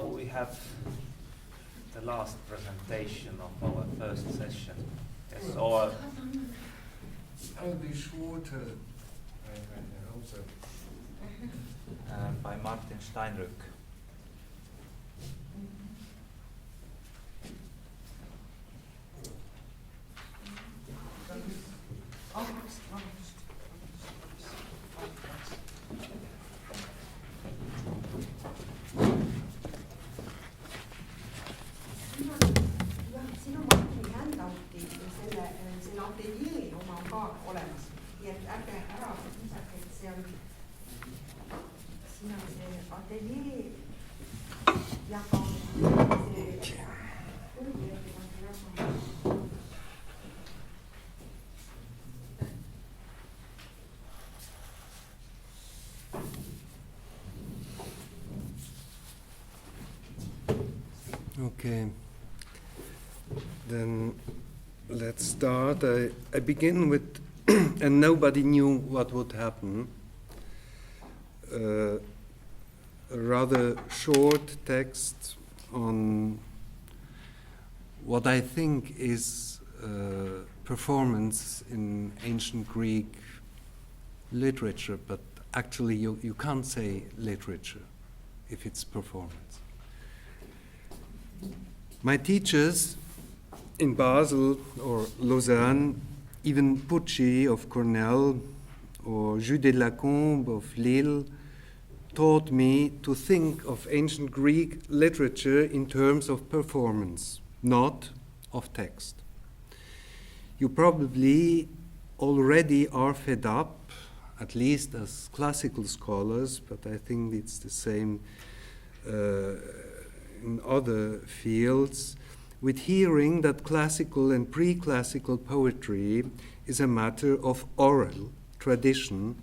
We have the last presentation of our first session. Yes, or I'll be shorter. I hope so. by Martin Steinrück. Okay, then let's start. I begin with, and nobody knew what would happen, a rather short text on what I think is performance in ancient Greek literature, but actually you can't say literature if it's performance. My teachers in Basel or Lausanne, even Pucci of Cornell or Jules de Lacombe of Lille, taught me to think of ancient Greek literature in terms of performance, not of text. You probably already are fed up, at least as classical scholars, but I think it's the same in other fields, with hearing that classical and pre-classical poetry is a matter of oral tradition,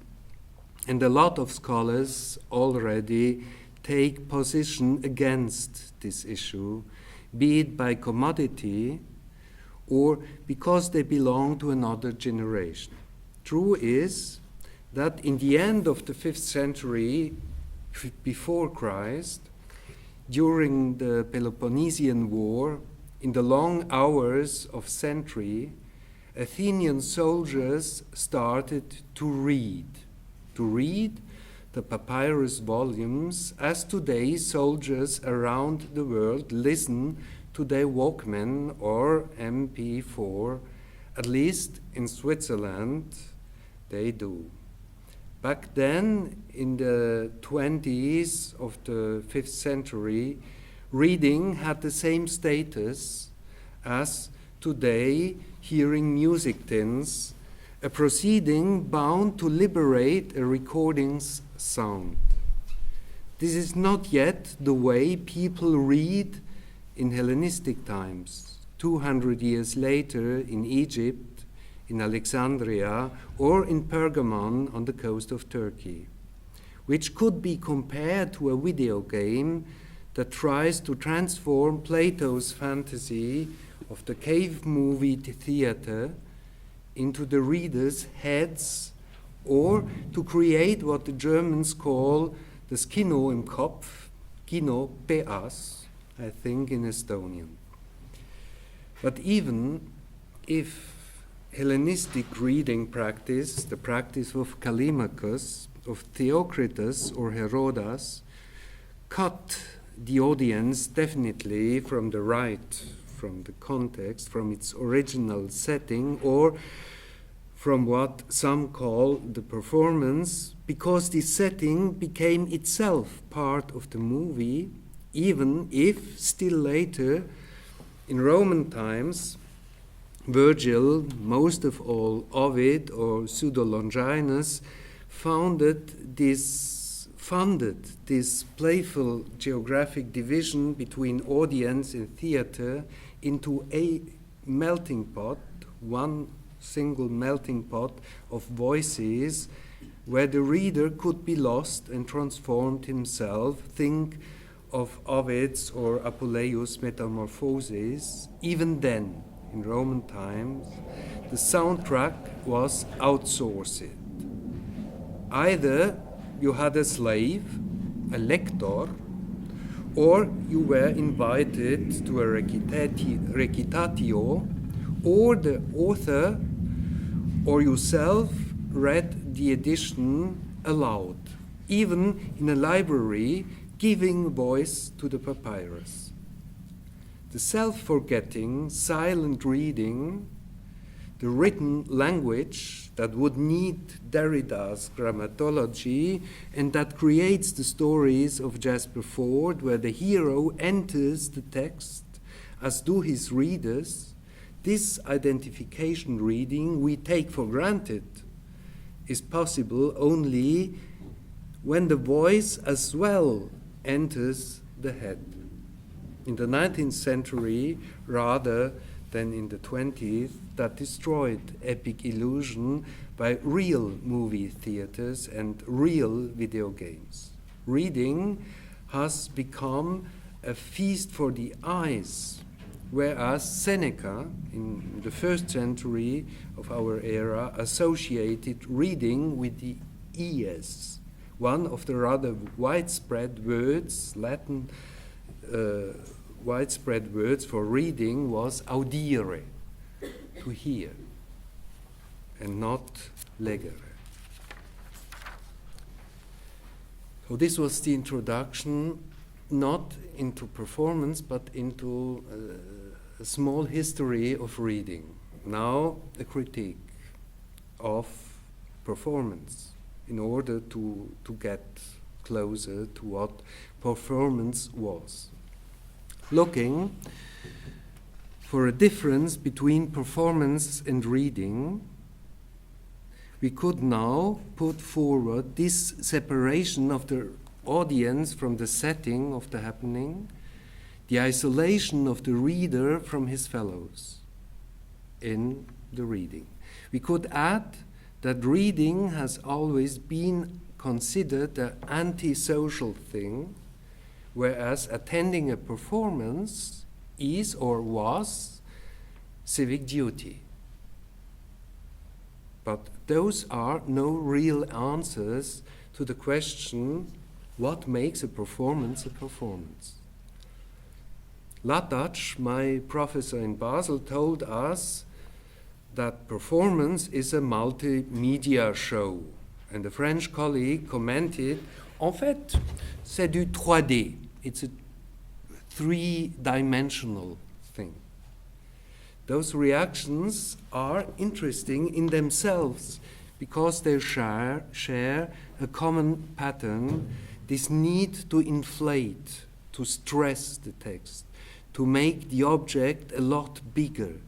and a lot of scholars already take position against this issue, be it by commodity or because they belong to another generation. True is that in the end of the 5th century before Christ, during the Peloponnesian War, in the long hours of sentry, Athenian soldiers started to read the papyrus volumes as today soldiers around the world listen to their Walkman or MP4, at least in Switzerland they do. Back then, in the 20s of the 5th century, reading had the same status as today hearing music tins, a proceeding bound to liberate a recording's sound. This is not yet the way people read in Hellenistic times, 200 years later in Egypt, in Alexandria, or in Pergamon on the coast of Turkey, which could be compared to a video game that tries to transform Plato's fantasy of the cave movie theater into the reader's heads, or to create what the Germans call das Kino im Kopf, Kino PS, I think in Estonian. But even if Hellenistic reading practice, the practice of Callimachus, of Theocritus or Herodas, cut the audience definitely from the right, from the context, from its original setting, or from what some call the performance, because this setting became itself part of the movie, even if still later, in Roman times, Virgil, most of all Ovid or Pseudo-Longinus, funded this playful geographic division between audience and theater into a melting pot, one single melting pot of voices, where the reader could be lost and transformed himself. Think of Ovid's or Apuleius' Metamorphoses. Even then, in Roman times, the soundtrack was outsourced. Either you had a slave, a lector, or you were invited to a recitatio, or the author or yourself read the edition aloud, even in a library, giving voice to the papyrus. The self-forgetting, silent reading, the written language that would need Derrida's grammatology and that creates the stories of Jasper Fforde, where the hero enters the text, as do his readers. This identification reading we take for granted is possible only when the voice as well enters the head. In the 19th century, rather than in the 20th, that destroyed epic illusion by real movie theaters and real video games. Reading has become a feast for the eyes, whereas Seneca, in the 1st century of our era, associated reading with the ears. One of the rather widespread words, Latin widespread words for reading was audire, to hear, and not legere. So this was the introduction, not into performance, but into a small history of reading. Now a critique of performance in order to get closer to what performance was. Looking for a difference between performance and reading, we could now put forward this separation of the audience from the setting of the happening, the isolation of the reader from his fellows in the reading. We could add that reading has always been considered an antisocial thing, whereas attending a performance is or was civic duty. But those are no real answers to the question, what makes a performance a performance? Latach, my professor in Basel, told us that performance is a multimedia show. And a French colleague commented, en fait, c'est du 3D. It's a three-dimensional thing. Those reactions are interesting in themselves because they share a common pattern, this need to inflate, to stress the text, to make the object a lot bigger.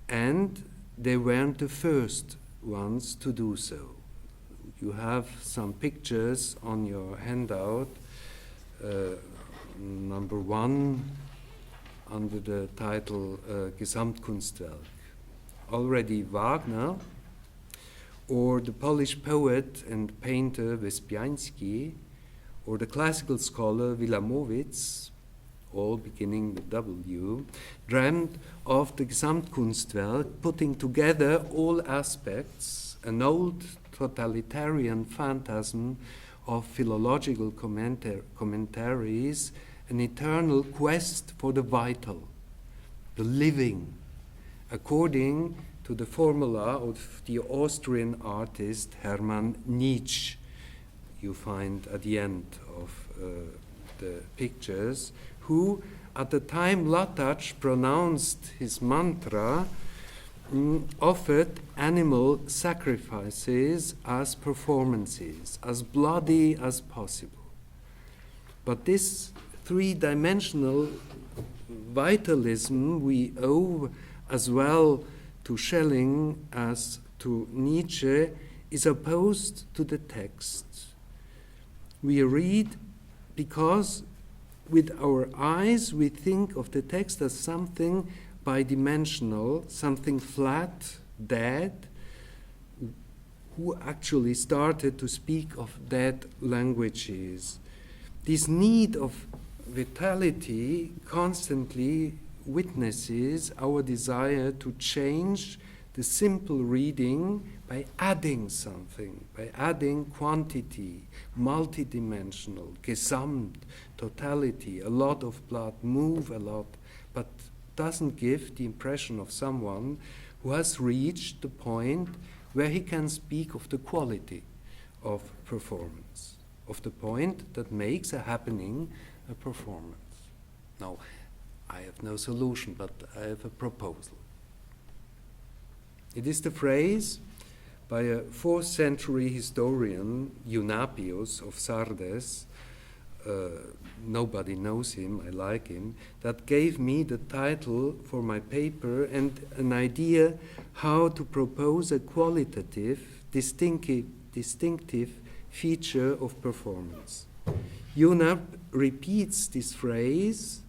And they weren't the first ones to do so. You have some pictures on your handout. Number 1 under the title Gesamtkunstwerk. Already Wagner, or the Polish poet and painter Wyspiański, or the classical scholar Wilamowitz, all beginning with W, dreamed of the Gesamtkunstwerk, putting together all aspects, an old totalitarian phantasm of philological commentaries, an eternal quest for the vital, the living, according to the formula of the Austrian artist Hermann Nietzsche, you find at the end of the pictures, who at the time Latach pronounced his mantra, offered animal sacrifices as performances, as bloody as possible. But this three-dimensional vitalism we owe as well to Schelling as to Nietzsche is opposed to the text. We read because with our eyes we think of the text as something bidimensional, something flat, dead, who actually started to speak of dead languages. This need of vitality constantly witnesses our desire to change the simple reading by adding something, by adding quantity, multidimensional, gesamt, totality, a lot of blood, move a lot, but doesn't give the impression of someone who has reached the point where he can speak of the quality of performance, of the point that makes a happening a performance. Now, I have no solution, but I have a proposal. It is the phrase by a 4th century historian, Eunapius of Sardes, nobody knows him, I like him, that gave me the title for my paper and an idea how to propose a qualitative, distinctive feature of performance. Eunap repeats this phrase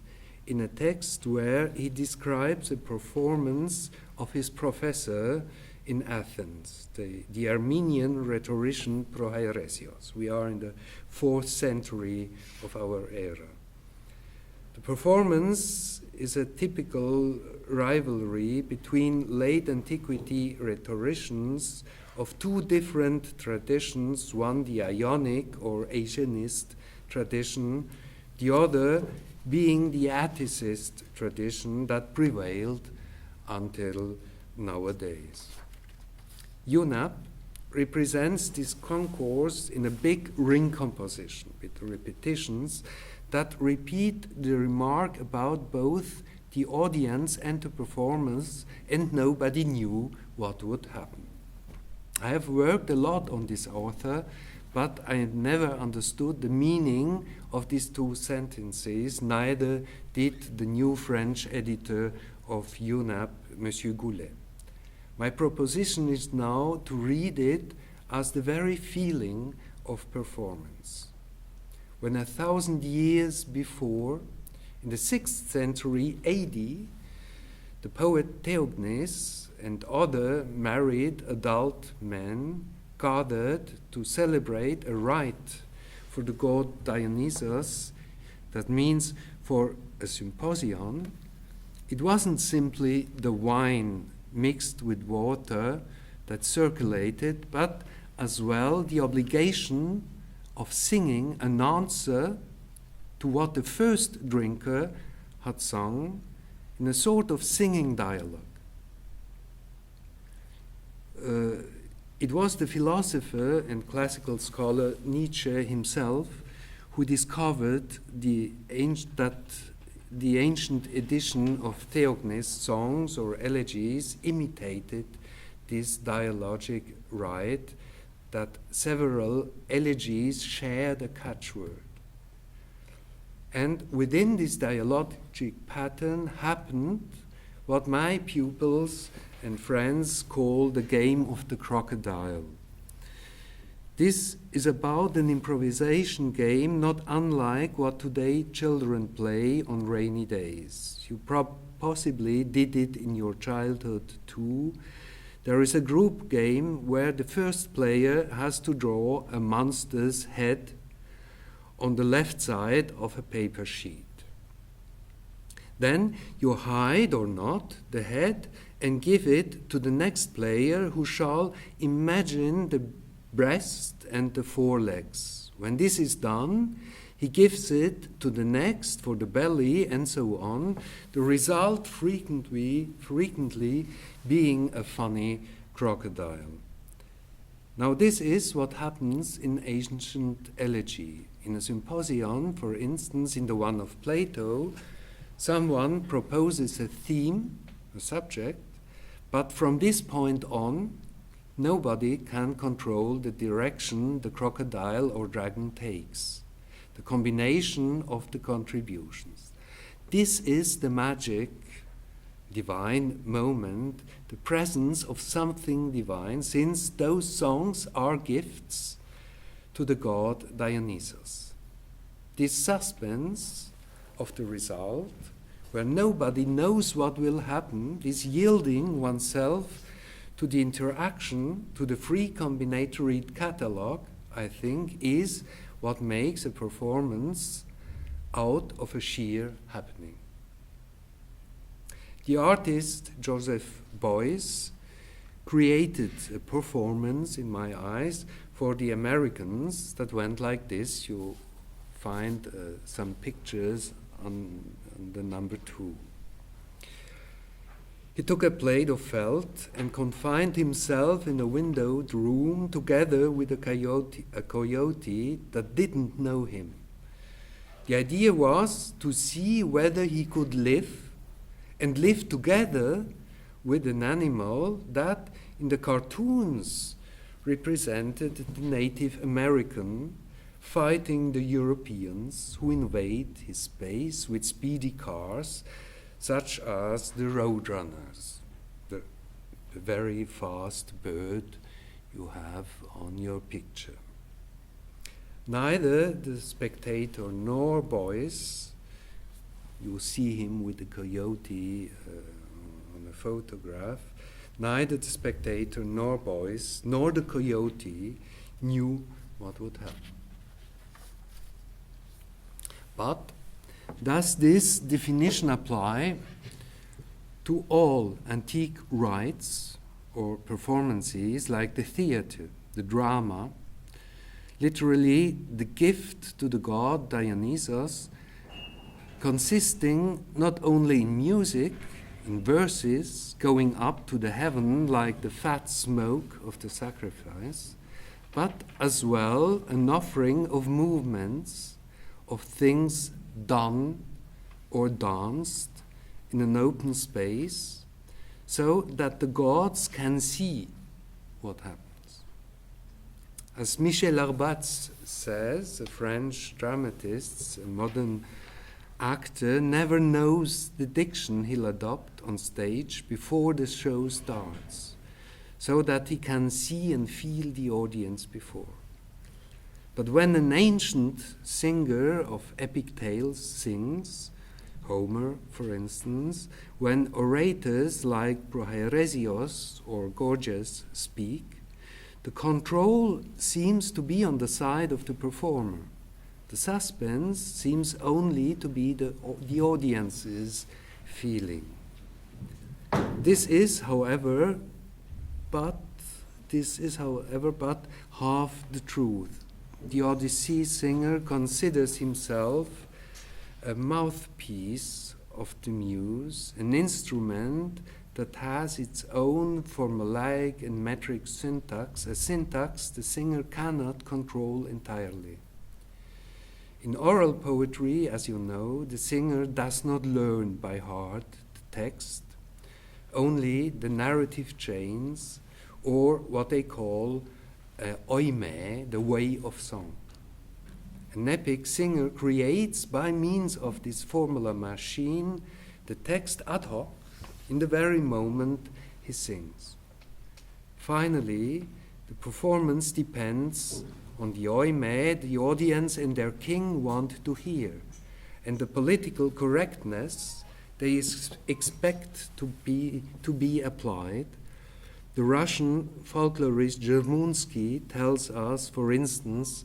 in a text where he describes a performance of his professor in Athens, the Armenian rhetorician Prohairesios. We are in the 4th century of our era. The performance is a typical rivalry between late antiquity rhetoricians of two different traditions, one the Ionic or Asianist tradition, the other being the Atticist tradition that prevailed until nowadays. Eunap represents this concourse in a big ring composition with repetitions that repeat the remark about both the audience and the performance, and nobody knew what would happen. I have worked a lot on this author, but I never understood the meaning of these two sentences, neither did the new French editor of Eunap, Monsieur Goulet. My proposition is now to read it as the very feeling of performance. When 1,000 years before, in the 6th century AD, the poet Theognis and other married adult men gathered to celebrate a rite for the god Dionysus, that means for a symposium, it wasn't simply the wine mixed with water that circulated, but as well the obligation of singing an answer to what the first drinker had sung in a sort of singing dialogue. It was the philosopher and classical scholar Nietzsche himself who discovered that the ancient edition of Theognis songs or elegies imitated this dialogic rite, that several elegies shared a catchword. And within this dialogic pattern happened what my pupils and friends call the game of the crocodile. This is about an improvisation game not unlike what today children play on rainy days. You possibly did it in your childhood too. There is a group game where the first player has to draw a monster's head on the left side of a paper sheet. Then you hide or not the head and give it to the next player, who shall imagine the breast and the forelegs. When this is done, he gives it to the next for the belly, and so on, the result frequently being a funny crocodile. Now this is what happens in ancient elegy. In a symposium, for instance, in the one of Plato, someone proposes a theme, a subject, but from this point on, nobody can control the direction the crocodile or dragon takes, the combination of the contributions. This is the magic, divine moment, the presence of something divine, since those songs are gifts to the god Dionysus. This suspense of the result, where nobody knows what will happen, this yielding oneself to the interaction, to the free combinatory catalog, I think, is what makes a performance out of a sheer happening. The artist Joseph Beuys created a performance, in my eyes, for the Americans that went like this. You find some pictures on the number 2. He took a plate of felt and confined himself in a windowed room together with a coyote that didn't know him. The idea was to see whether he could live and live together with an animal that in the cartoons represented the Native American fighting the Europeans who invade his space with speedy cars, such as the Roadrunners, the very fast bird you have on your picture. Neither the spectator nor Boyce, you see him with the coyote on a photograph, neither the spectator nor Boyce nor the coyote knew what would happen. But does this definition apply to all antique rites or performances like the theater, the drama, literally the gift to the god Dionysus, consisting not only in music, in verses going up to the heaven like the fat smoke of the sacrifice, but as well an offering of movements, of things done or danced in an open space, so that the gods can see what happens. As Michel Arbatz says, a French dramatist, a modern actor never knows the diction he'll adopt on stage before the show starts, so that he can see and feel the audience before. But when an ancient singer of epic tales sings, Homer, for instance, when orators like Prohairesios or Gorgias speak, the control seems to be on the side of the performer. The suspense seems only to be the audience's feeling. This is, however, but half the truth. The Odyssey singer considers himself a mouthpiece of the muse, an instrument that has its own formulaic and metric syntax, a syntax the singer cannot control entirely. In oral poetry, as you know, the singer does not learn by heart the text, only the narrative chains, or what they call oime, the way of song. An epic singer creates, by means of this formula machine, the text ad hoc in the very moment he sings. Finally, the performance depends on the oime the audience and their king want to hear, and the political correctness they expect to be applied. The Russian folklorist Zhermunsky tells us, for instance,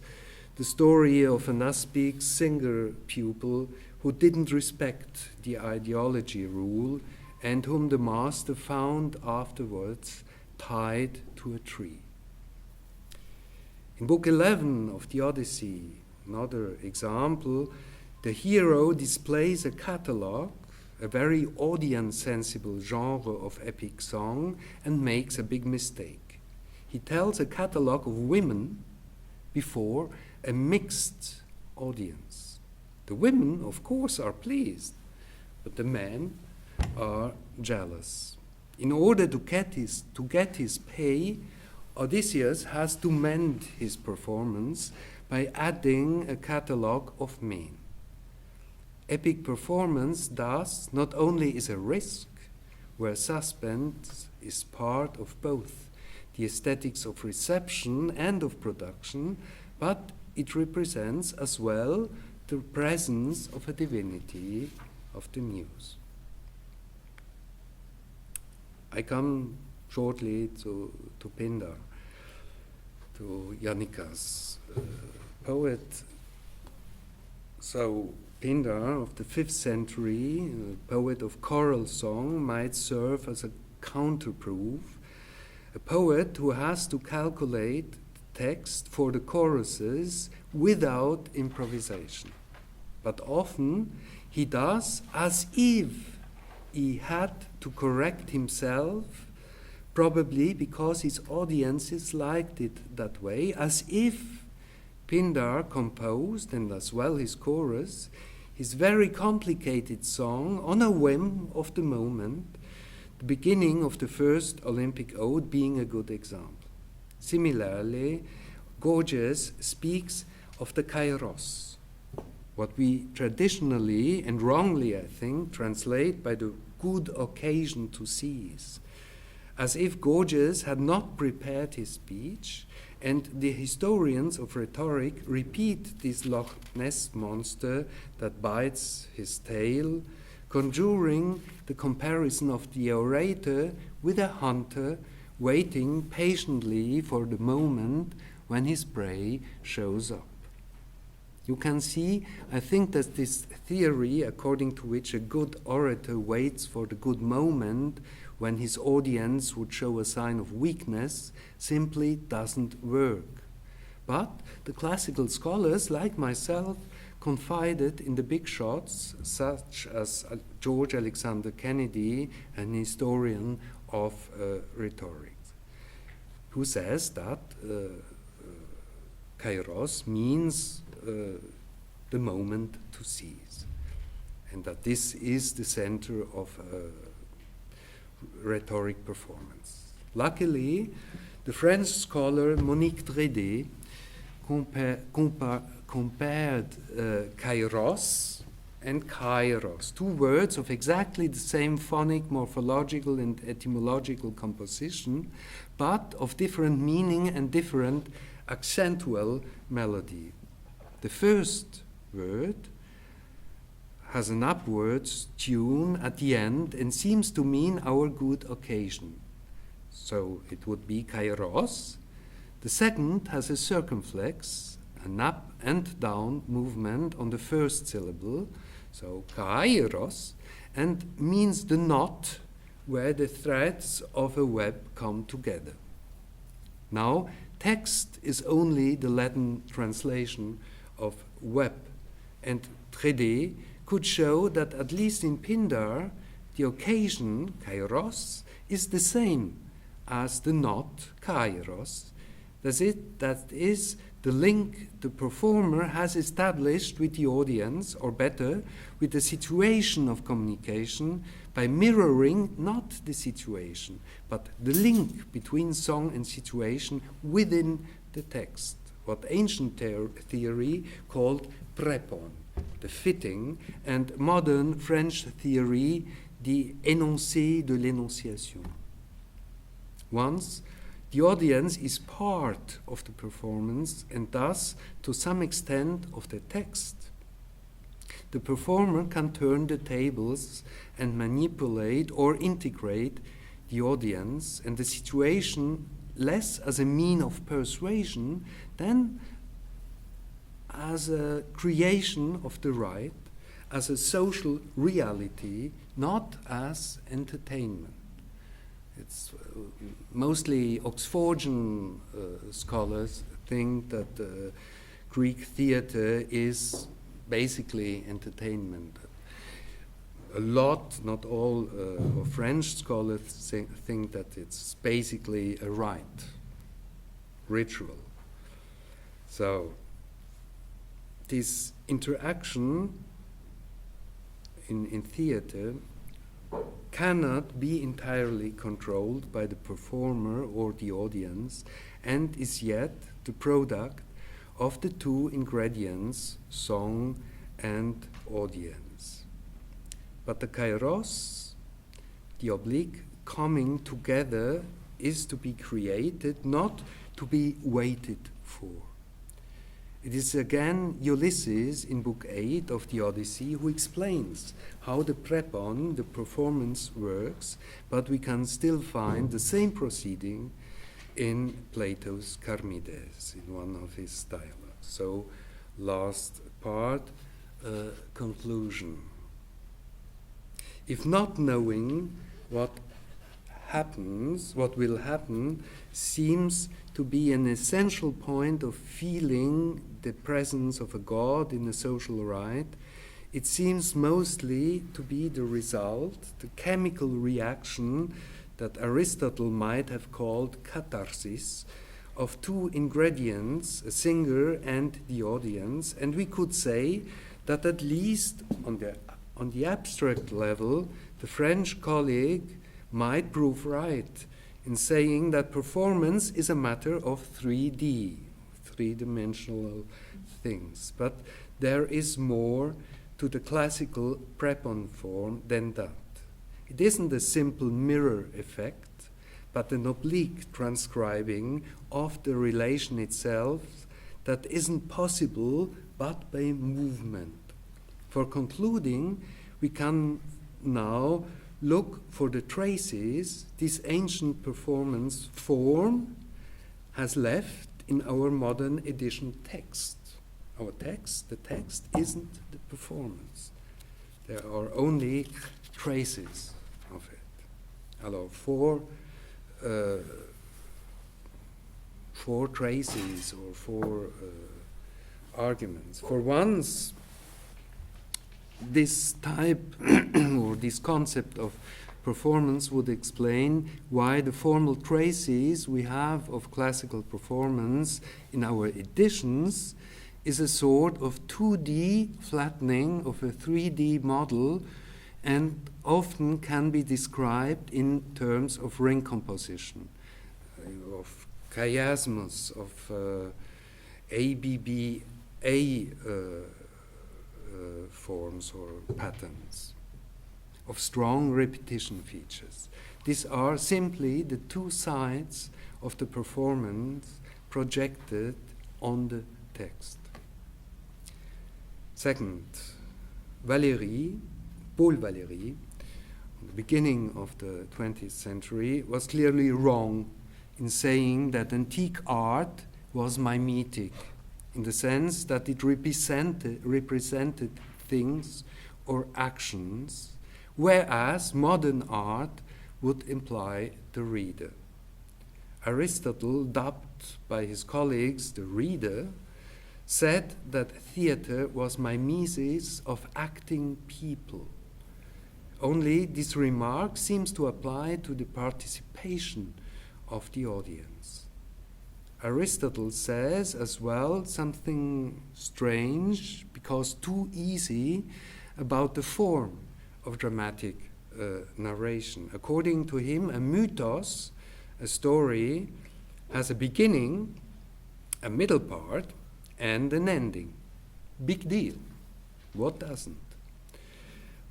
the story of an Aspic singer pupil who didn't respect the ideology rule and whom the master found afterwards tied to a tree. In Book 11 of the Odyssey, another example, the hero displays a catalogue, a very audience-sensible genre of epic song, and makes a big mistake. He tells a catalogue of women before a mixed audience. The women, of course, are pleased, but the men are jealous. In order to get his pay, Odysseus has to mend his performance by adding a catalogue of men. Epic performance thus not only is a risk, where suspense is part of both the aesthetics of reception and of production, but it represents as well the presence of a divinity of the muse. I come shortly to Pindar, to Yannika's poet. So Pindar of the 5th century, a poet of choral song, might serve as a counterproof, a poet who has to calculate text for the choruses without improvisation. But often he does as if he had to correct himself, probably because his audiences liked it that way, as if Pindar composed, and as well his chorus, his very complicated song on a whim of the moment, the beginning of the first Olympic ode being a good example. Similarly, Gorgias speaks of the kairos, what we traditionally and wrongly, I think, translate by the good occasion to seize, as if Gorgias had not prepared his speech, and the historians of rhetoric repeat this Loch Ness monster that bites his tail, conjuring the comparison of the orator with a hunter waiting patiently for the moment when his prey shows up. You can see, I think that this theory, according to which a good orator waits for the good moment when his audience would show a sign of weakness, simply doesn't work. But the classical scholars, like myself, confided in the big shots, such as George Alexander Kennedy, an historian of rhetoric, who says that kairos means the moment to seize, and that this is the center of rhetoric performance. Luckily, the French scholar Monique Drédé compared kairos and kairos, two words of exactly the same phonic, morphological, and etymological composition, but of different meaning and different accentual melody. The first word has an upwards tune at the end and seems to mean our good occasion. So it would be kairos. The second has a circumflex, an up and down movement on the first syllable, so kairos, and means the knot where the threads of a web come together. Now, text is only the Latin translation of web, and Drédé could show that at least in Pindar, the occasion, kairos, is the same as the knot, kairos. That is the link the performer has established with the audience, or better, with the situation of communication, by mirroring not the situation, but the link between song and situation within the text, what ancient theory called prépon, the fitting, and modern French theory, the énoncé de l'énonciation. Once, the audience is part of the performance and thus, to some extent, of the text. The performer can turn the tables and manipulate or integrate the audience and the situation less as a mean of persuasion than as a creation of the right, as a social reality, not as entertainment. It's mostly Oxfordian scholars think that Greek theater is basically entertainment. A lot, not all, of French scholars think that it's basically a rite, ritual. So this interaction in theater cannot be entirely controlled by the performer or the audience, and is yet the product of the two ingredients, song and audience. But the kairos, the oblique coming together, is to be created, not to be waited for. It is again Ulysses in Book 8 of the Odyssey who explains how the prépon, the performance, works, but we can still find the same proceeding in Plato's Charmides, in one of his dialogues. So, last part, conclusion. If not knowing what happens, what will happen, seems to be an essential point of feeling the presence of a God in a social right. It seems mostly to be the result, the chemical reaction that Aristotle might have called catharsis, of two ingredients, a singer and the audience, and we could say that at least on the abstract level, the French colleague might prove right in saying that performance is a matter of 3D, three-dimensional things. But there is more to the classical prepon form than that. It isn't a simple mirror effect, but an oblique transcribing of the relation itself that isn't possible but by movement. For concluding, we can now look for the traces this ancient performance form has left in our modern edition text. Our text, the text isn't the performance. There are only traces of it. Alors, four traces or four arguments. For once, this type or this concept of performance would explain why the formal traces we have of classical performance in our editions is a sort of 2D flattening of a 3D model and often can be described in terms of ring composition, of chiasmus, of ABBA forms or patterns, of strong repetition features. These are simply the two sides of the performance projected on the text. Second, Paul Valéry, at the beginning of the 20th century, was clearly wrong in saying that antique art was mimetic, in the sense that it represented things or actions, whereas modern art would imply the reader. Aristotle, dubbed by his colleagues the reader, said that theater was mimesis of acting people. Only this remark seems to apply to the participation of the audience. Aristotle says as well something strange, because too easy, about the form of dramatic narration. According to him, a mythos, a story, has a beginning, a middle part, and an ending. Big deal. What doesn't?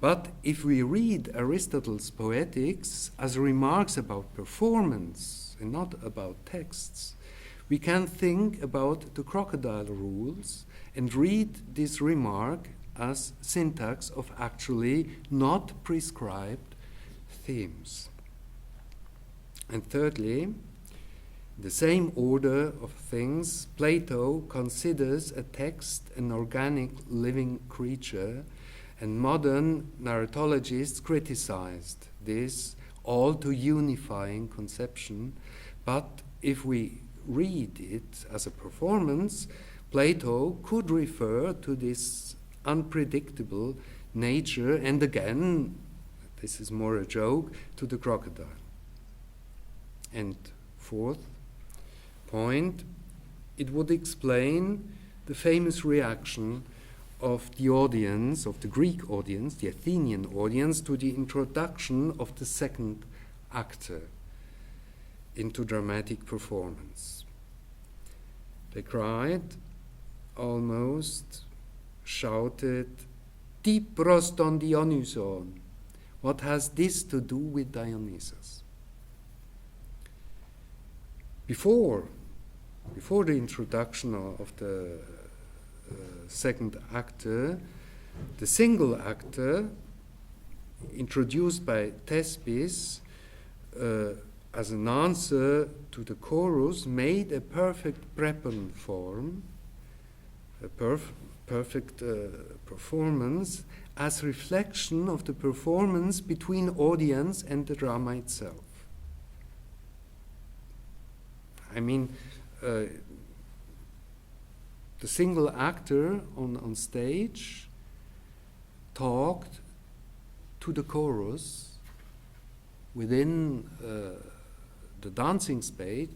But if we read Aristotle's Poetics as remarks about performance and not about texts, we can think about the crocodile rules and read this remark as syntax of actually not prescribed themes. And thirdly, the same order of things, Plato considers a text an organic living creature, and modern narratologists criticized this all too unifying conception. But if we read it as a performance, Plato could refer to this unpredictable nature, and again, this is more a joke, to the crocodile. And fourth point, it would explain the famous reaction of the audience, of the Greek audience, the Athenian audience, to the introduction of the second actor into dramatic performance. They cried, almost shouted, "Ti proston Dionyson." What has this to do with Dionysus? Before the introduction of the second actor, the single actor, introduced by Thespis as an answer to the chorus, made a perfect prepon form, a perfect performance, as reflection of the performance between audience and the drama itself. I mean, the single actor on stage talked to the chorus within the dancing space,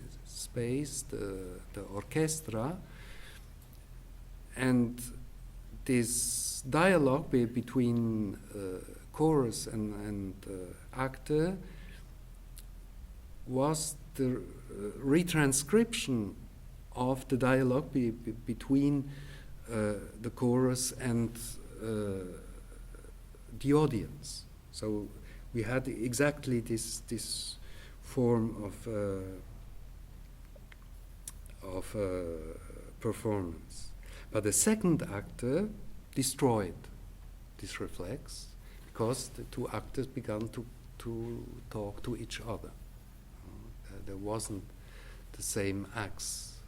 the orchestra, and this dialogue between chorus and actor was the retranscription of the dialogue between the chorus and the audience. So we had exactly this form of performance. But the second actor destroyed this reflex because the two actors began to talk to each other. There wasn't the same acts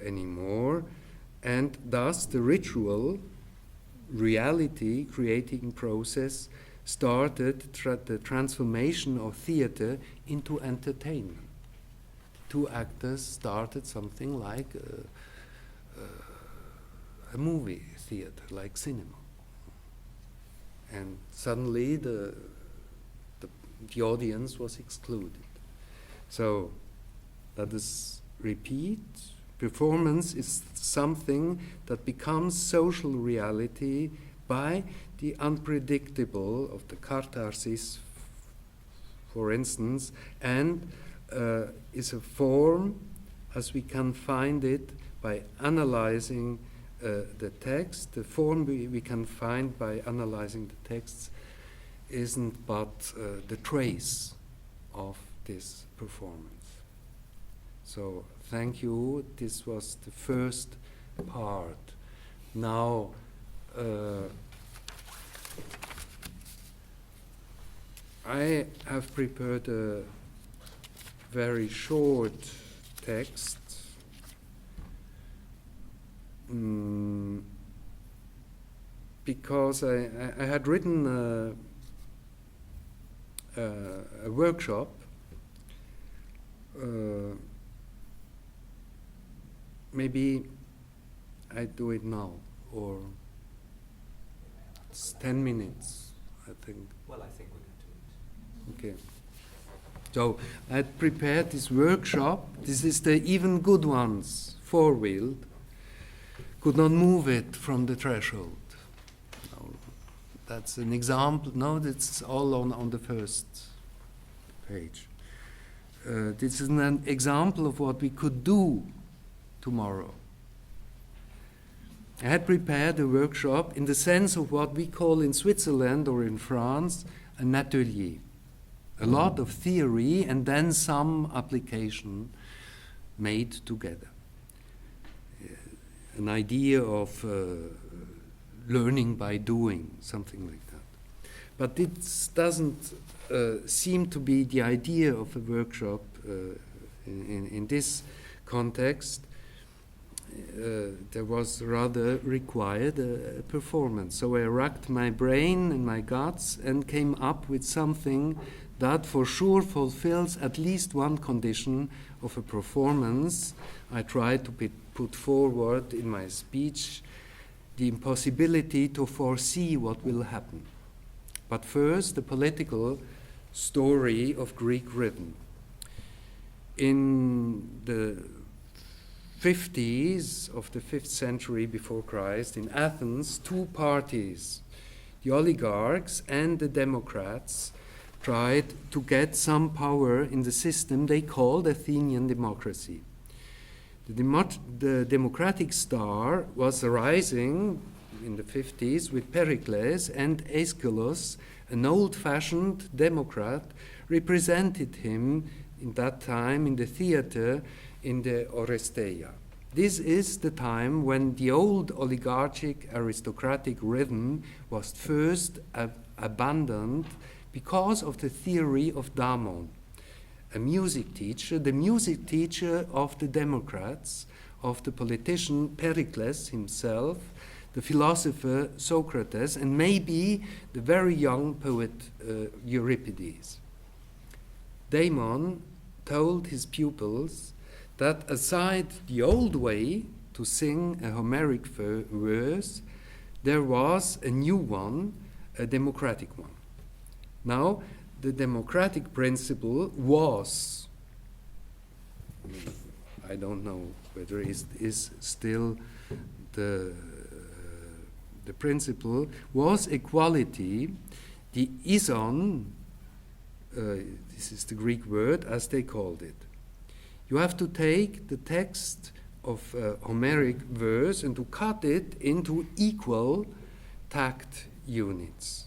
anymore, and thus the ritual reality creating process started the transformation of theater into entertainment. Two actors started something like a movie theater, like cinema. And suddenly the audience was excluded. So let us repeat. Performance is something that becomes social reality by the unpredictable of the catharsis, for instance, and is a form as we can find it by analyzing the text. The form we can find by analyzing the texts isn't but the trace of this performance. So thank you. This was the first part. Now I have prepared a very short text because I had written a workshop maybe I do it now, or it's 10 minutes, I think. Well, I think we can do it. Okay. So I had prepared this workshop. This is the even good ones, four-wheeled. Could not move it from the threshold. No, that's an example. No, that's all on the first page. This is an example of what we could do tomorrow. I had prepared a workshop in the sense of what we call in Switzerland or in France an atelier. A lot of theory and then some application made together. An idea of learning by doing, something like that. But it doesn't seem to be the idea of a workshop in this context. There was rather required a performance. So I racked my brain and my guts and came up with something that for sure fulfills at least one condition of a performance. I tried to put forward in my speech the impossibility to foresee what will happen. But first, the political story of Greek rhythm. In the 50s of the 5th century before Christ, in Athens, two parties, the oligarchs and the democrats, tried to get some power in the system they called Athenian democracy. The democratic star was rising in the 50s with Pericles, and Aeschylus, an old-fashioned democrat, represented him in that time in the theater in the Oresteia. This is the time when the old oligarchic aristocratic rhythm was first abandoned because of the theory of Damon, a music teacher, the music teacher of the democrats, of the politician Pericles himself, the philosopher Socrates, and maybe the very young poet Euripides. Damon told his pupils that aside the old way to sing a Homeric verse, there was a new one, a democratic one. Now, the democratic principle was, I don't know whether it is still the principle, was equality. The ison, this is the Greek word, as they called it. You have to take the text of Homeric verse and to cut it into equal tact units.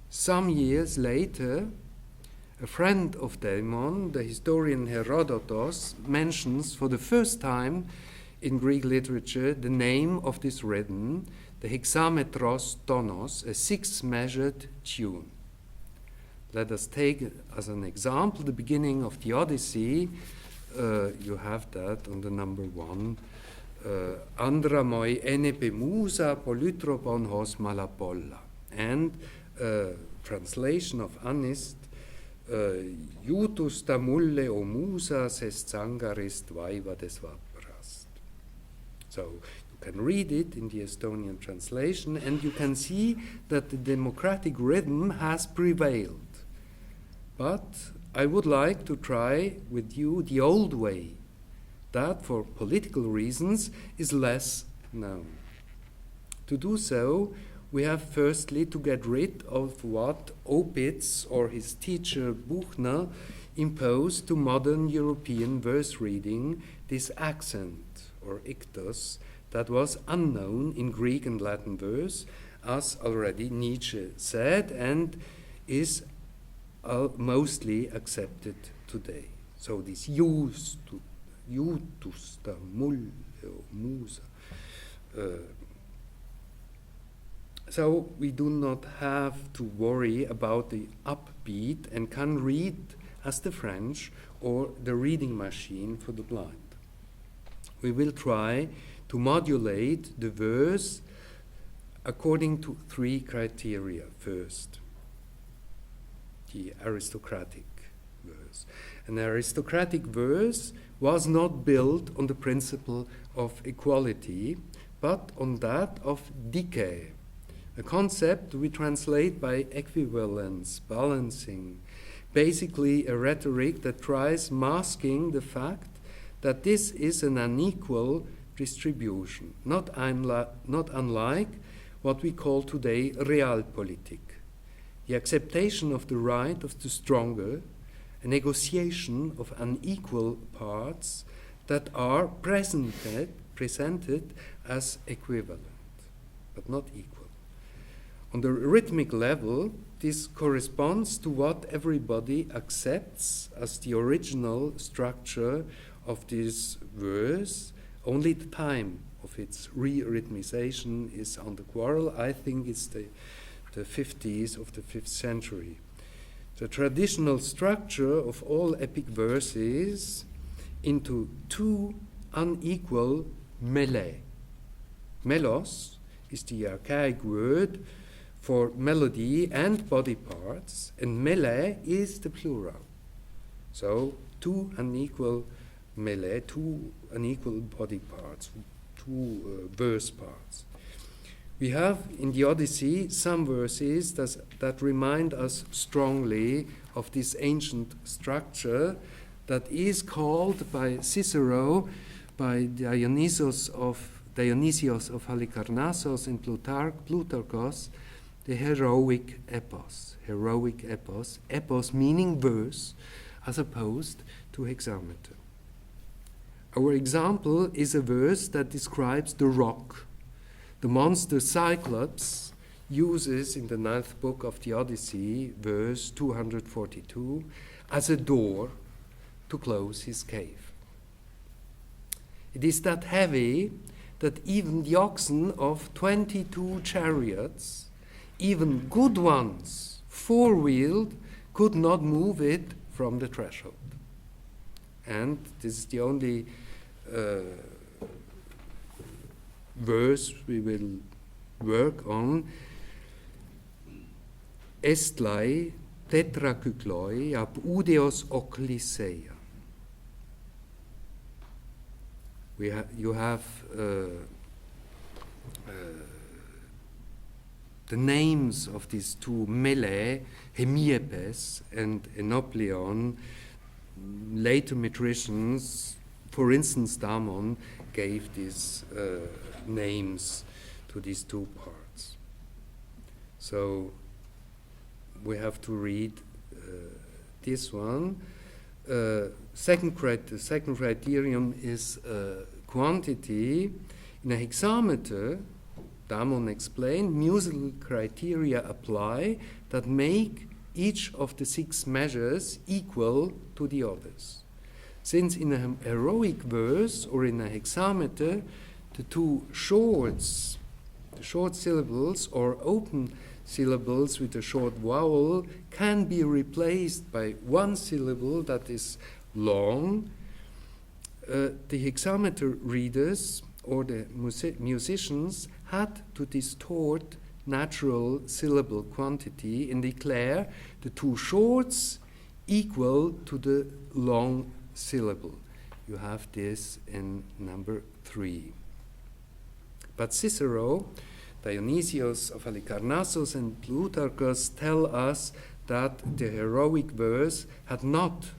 Some years later, a friend of Daimon, the historian Herodotus, mentions for the first time in Greek literature the name of this rhythm, the hexametros tonos, a six-measured tune. Let us take as an example the beginning of the Odyssey. You have that on the number 1. Andra moi enepe musa polytropon hos malapolla. And translation of Anist, Iutus tamulle o musa ses zangarist vaiva des vaprast. So you can read it in the Estonian translation, and you can see that the democratic rhythm has prevailed. But I would like to try with you the old way, that for political reasons is less known. To do so, we have firstly to get rid of what Opitz or his teacher Buchner imposed to modern European verse reading, this accent or ictus that was unknown in Greek and Latin verse, as already Nietzsche said, and is mostly accepted today. So this iutus tamulle musa. So we do not have to worry about the upbeat and can read as the French or the reading machine for the blind. We will try to modulate the verse according to 3 criteria. First, the aristocratic verse. An aristocratic verse was not built on the principle of equality, but on that of decay, a concept we translate by equivalence, balancing, basically a rhetoric that tries masking the fact that this is an unequal distribution, not unlike what we call today realpolitik, the acceptation of the right of the stronger, a negotiation of unequal parts that are presented as equivalent, but not equal. On the rhythmic level, this corresponds to what everybody accepts as the original structure of this verse. Only the time of its re-rhythmization is on the quarrel. I think it's the 50s of the 5th century. The traditional structure of all epic verses into 2 unequal melee. Melos is the archaic word for melody and body parts, and melee is the plural. So 2 unequal melee, 2 unequal body parts, 2 verse parts. We have in the Odyssey some verses that remind us strongly of this ancient structure that is called by Cicero, by Dionysius of Halicarnassus and Plutarchus, the heroic epos. Heroic epos. Epos meaning verse, as opposed to hexameter. Our example is a verse that describes the rock. The monster Cyclops uses in the 9th book of the Odyssey, verse 242, as a door to close his cave. It is that heavy that even the oxen of 22 chariots, even good ones, 4-wheeled, could not move it from the threshold. And this is the only verse we will work on. Estlai tetrakykloi ab udeos okliseia. you have the names of these two Mele, Hemiepes and Enopleon. Later metricians, for instance Damon, gave these names to these two parts. So we have to read this one. Second criterion is quantity. In a hexameter, Damon explained, musical criteria apply that make each of the 6 measures equal to the others. Since in a heroic verse or in a hexameter, the two shorts, the short syllables or open syllables with a short vowel can be replaced by one syllable that is long, the hexameter readers or the musicians had to distort natural syllable quantity and declare the two shorts equal to the long syllable. You have this in number 3. But Cicero, Dionysius of Halicarnassus, and Plutarchus tell us that the heroic verse had not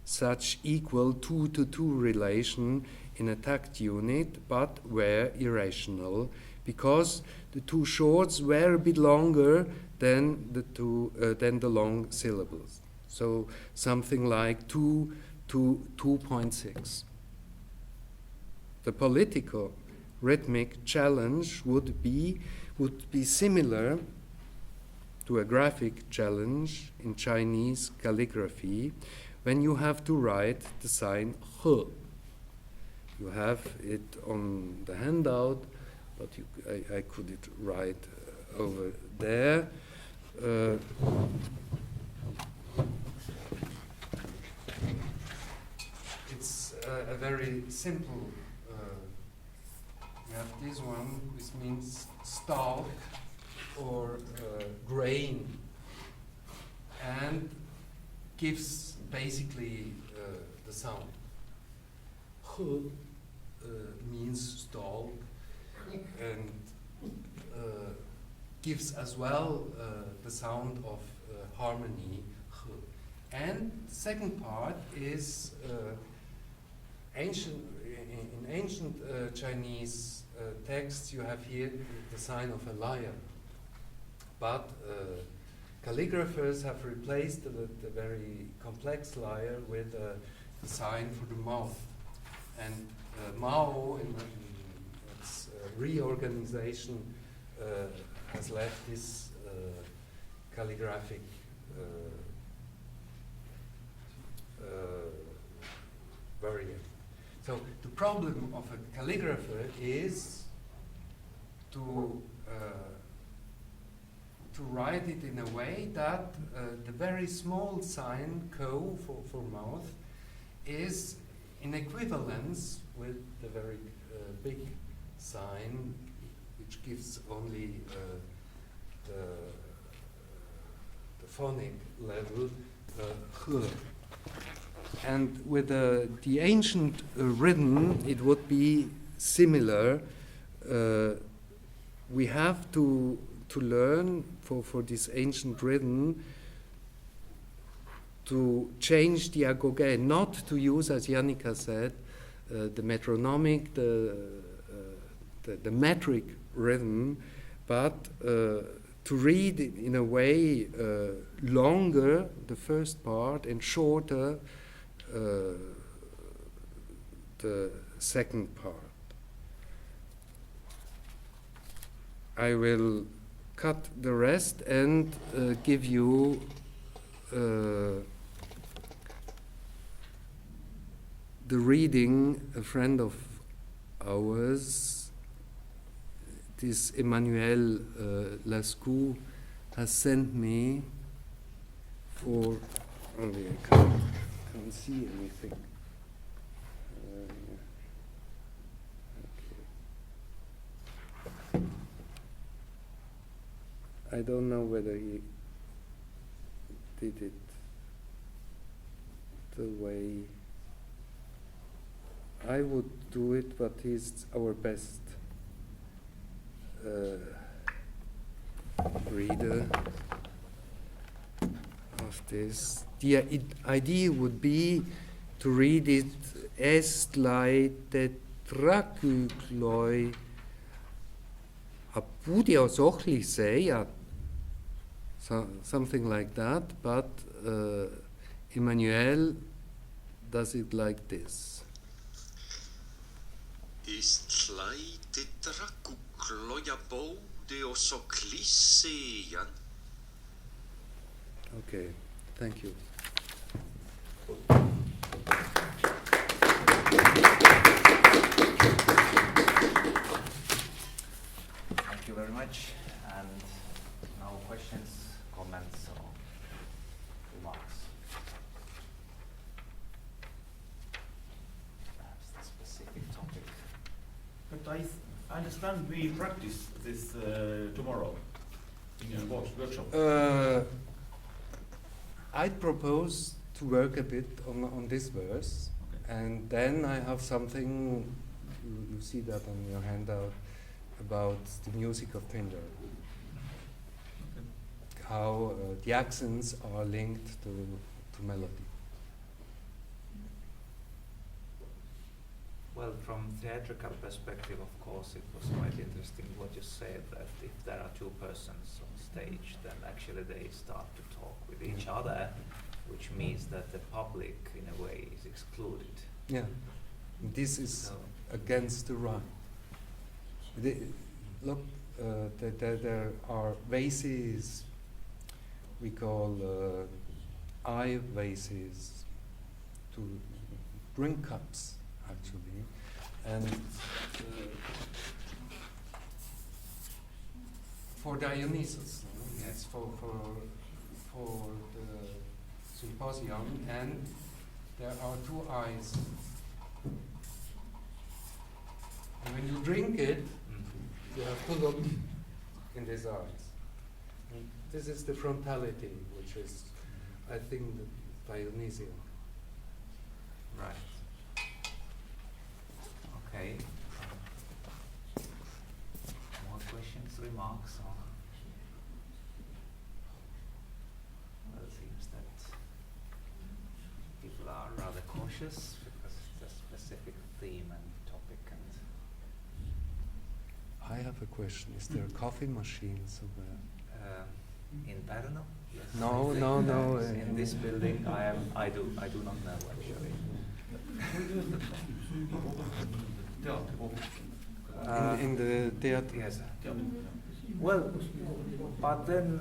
such equal 2-to-2 relation in a tact unit, but were irrational, because the two shorts were a bit longer than the long syllables. So something like 2 to 2.6. The political rhythmic challenge would be similar to a graphic challenge in Chinese calligraphy when you have to write the sign He. You have it on the handout, but I could write over there. It's a very simple. You have this one. This means stalk or grain, and gives basically the sound. He means stalk, and gives as well the sound of harmony. And the second part is ancient. In ancient Chinese texts, you have here the sign of a lyre, but calligraphers have replaced the very complex lyre with the sign for the mouth. And Mao, in its reorganization, has left this calligraphic variant. So the problem of a calligrapher is to write it in a way that the very small sign ko for mouth is in equivalence with the very big sign, which gives only the phonic level h. And with the ancient rhythm, it would be similar. We have to learn for this ancient rhythm to change the agoge, not to use, as Yannicka said, the metronomic, the metric rhythm, but to read it in a way longer, the first part, and shorter, the second part. I will cut the rest and give you the reading. A friend of ours, this Emmanuel Lascaux, has sent me for, only I can't see anything. Okay. I don't know whether he did it the way I would do it, but he's our best reader of this. The idea would be to read it est lai tetrakykloi apudios ochliseia, something like that, but Emmanuel does it like this. Ist lai tetrakykloi apudios ochliseia. Okay, thank you. Thank you very much. And now questions, comments, or remarks? Perhaps the specific topic. But I understand we practice this tomorrow in your workshop. I'd propose to work a bit on this verse, Okay. and then I have something, you see that on your handout, about the music of Pindar. Okay. How the accents are linked to melody. Well, from theatrical perspective, of course, it was quite interesting what you said, that if there are two persons on stage, then actually they start to talk with each other, which means that the public, in a way, is excluded. Yeah, this is So, against the rhyme. Look, there are vases we call eye vases, to drink cups, actually, and for Dionysus, yes, for the symposium, and there are two eyes. And when you drink it, you have to look in these eyes. And this is the frontality, which is, I think, the Dionysian. right. Okay. More questions, remarks? Or well, it seems that people are rather cautious because it's a specific theme and topic. And I have a question. Is there a coffee machine somewhere? in Pärnu, yes. No, I think no, no, there is in this building, I do not know actually. In the theater? Yes. Well, but then